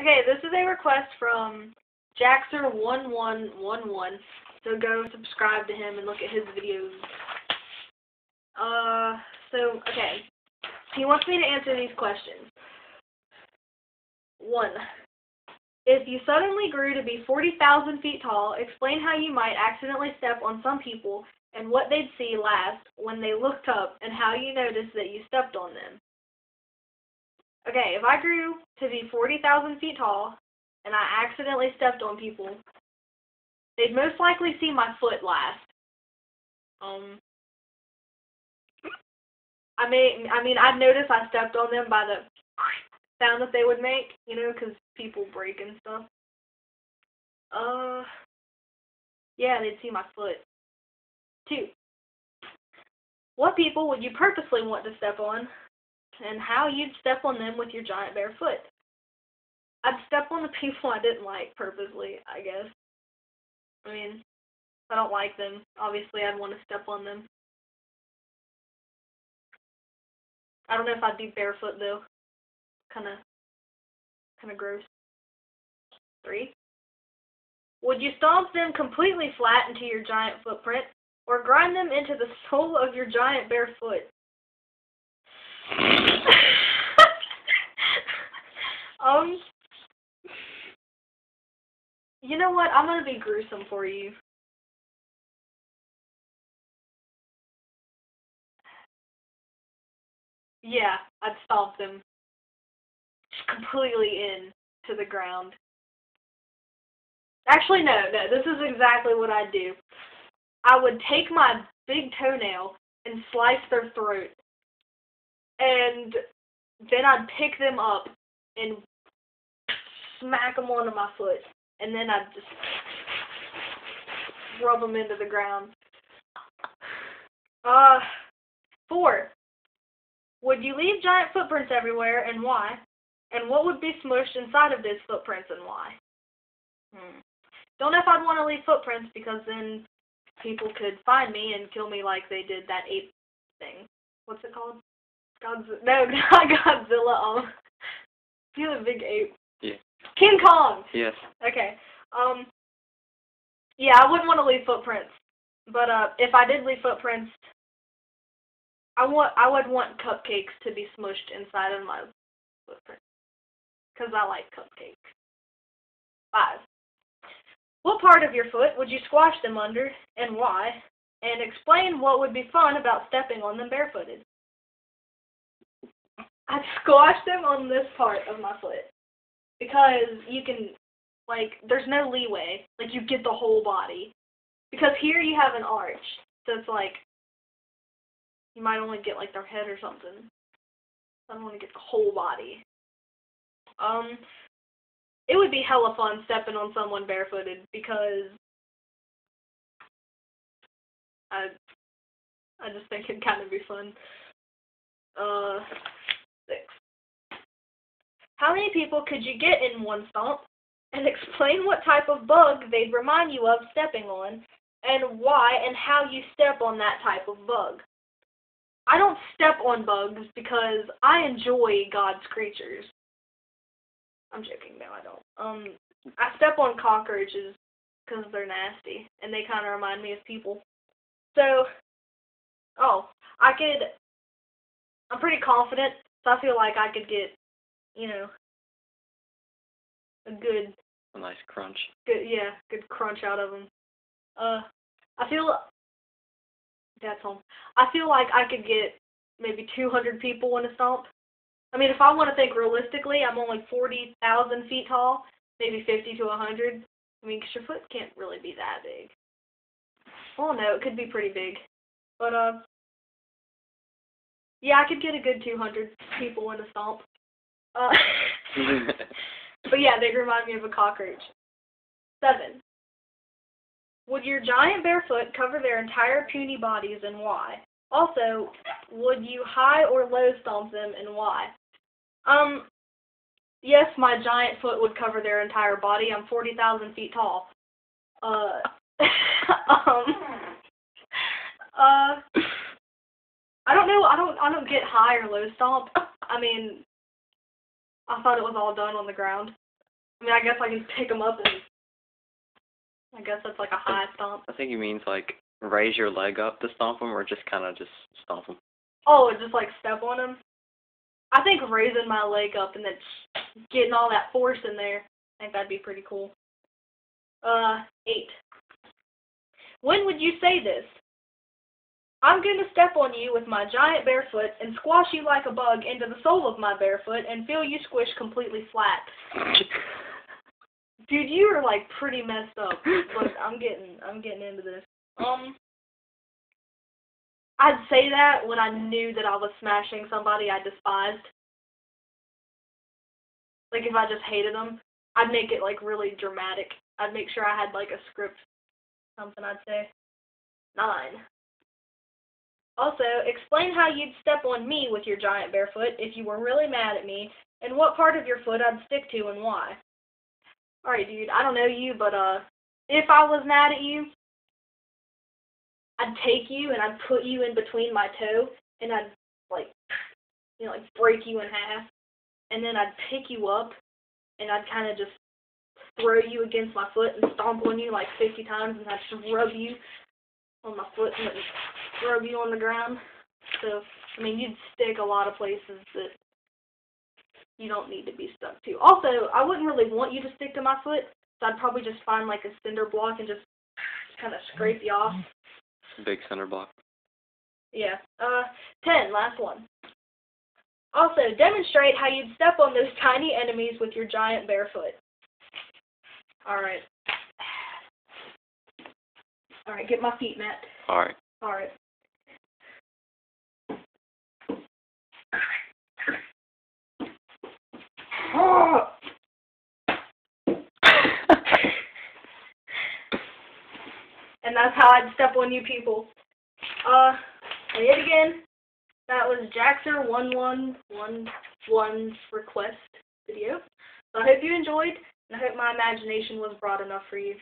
Okay, this is a request from Jaxer1111's, so go subscribe to him and look at his videos. Okay. He wants me to answer these questions. 1. If you suddenly grew to be 40,000 feet tall, explain how you might accidentally step on some people and what they'd see last when they looked up and how you noticed that you stepped on them. Okay, if I grew to be 40,000 feet tall and I accidentally stepped on people, they'd most likely see my foot last. I'd notice I stepped on them by the sound that they would make, you know, because people break and stuff. Yeah, they'd see my foot. 2. What people would you purposely want to step on, and how you'd step on them with your giant bare foot? I'd step on the people I didn't like purposely, I guess. I mean, if I don't like them, obviously I'd want to step on them. I don't know if I'd be barefoot though. Kinda gross. 3. Would you stomp them completely flat into your giant footprint, or grind them into the sole of your giant bare foot? You know what? I'm gonna be gruesome for you. Yeah, I'd stomp them completely in to the ground. Actually, no, this is exactly what I'd do. I would take my big toenail and slice their throat, and then I'd pick them up and smack them onto my foot, and then I'd just rub them into the ground. 4. Would you leave giant footprints everywhere, and why? And what would be smushed inside of those footprints, and why? Don't know if I'd want to leave footprints, because then people could find me and kill me like they did that ape thing. What's it called? Not Godzilla. You know the big ape? Yeah. King Kong! Yes. Okay. Yeah, I wouldn't want to leave footprints. But, if I did leave footprints, I would want cupcakes to be smushed inside of my footprint. Because I like cupcakes. 5. What part of your foot would you squash them under, and why? And explain what would be fun about stepping on them barefooted. I'd squash them on this part of my foot. Because you can, there's no leeway. You get the whole body. Because here you have an arch. So it's you might only get, their head or something. I don't want to get the whole body. It would be hella fun stepping on someone barefooted, because I just think it'd kind of be fun. 6. How many people could you get in one stomp? And explain what type of bug they'd remind you of stepping on, and why and how you step on that type of bug. I don't step on bugs because I enjoy God's creatures. I'm joking, no, I don't. I step on cockroaches because they're nasty, and they kind of remind me of people. So, I'm pretty confident, so I feel like I could get, a nice crunch. Good crunch out of them. I feel like I could get maybe 200 people in a stomp. I mean, if I want to think realistically, I'm only 40,000 feet tall, maybe 50 to 100. I mean, 'cause your foot can't really be that big. Well, no, it could be pretty big. But, yeah, I could get a good 200 people in a stomp. But yeah, they remind me of a cockroach. 7. Would your giant bare foot cover their entire puny bodies, and why? Also, would you high or low stomp them, and why? Yes, my giant foot would cover their entire body. I'm 40,000 feet tall. I don't know. I don't get high or low stomp. I mean, I thought it was all done on the ground. I mean, I guess I can pick them up and I guess that's like a high stomp. I think he means like raise your leg up to stomp them, or just kind of just stomp them. Oh, just like step on them? I think raising my leg up and then getting all that force in there, I think that'd be pretty cool. 8. When would you say this? I'm going to step on you with my giant bare foot and squash you like a bug into the sole of my bare foot and feel you squish completely flat. Dude, you are like pretty messed up. Look, I'm getting into this. I'd say that when I knew that I was smashing somebody I despised. Like if I just hated them, I'd make it like really dramatic. I'd make sure I had like a script, something I'd say. 9. Also, explain how you'd step on me with your giant bare foot if you were really mad at me, and what part of your foot I'd stick to and why. Alright, dude, I don't know you, but if I was mad at you, I'd take you and I'd put you in between my toe, and I'd like break you in half, and then I'd pick you up, and I'd kind of just throw you against my foot and stomp on you like 50 times, and I'd just rub you on my foot and then rub you on the ground. So, I mean, you'd stick a lot of places that you don't need to be stuck to. Also, I wouldn't really want you to stick to my foot, so I'd probably just find like a cinder block and just kind of scrape you off. Big cinder block. Yeah. 10, last one. Also, demonstrate how you'd step on those tiny enemies with your giant bare foot. Alright. Alright, get my feet, Matt. Alright. Alright. And that's how I'd step on you people. And yet again, that was Jaxer1111's request video. So I hope you enjoyed, and I hope my imagination was broad enough for you.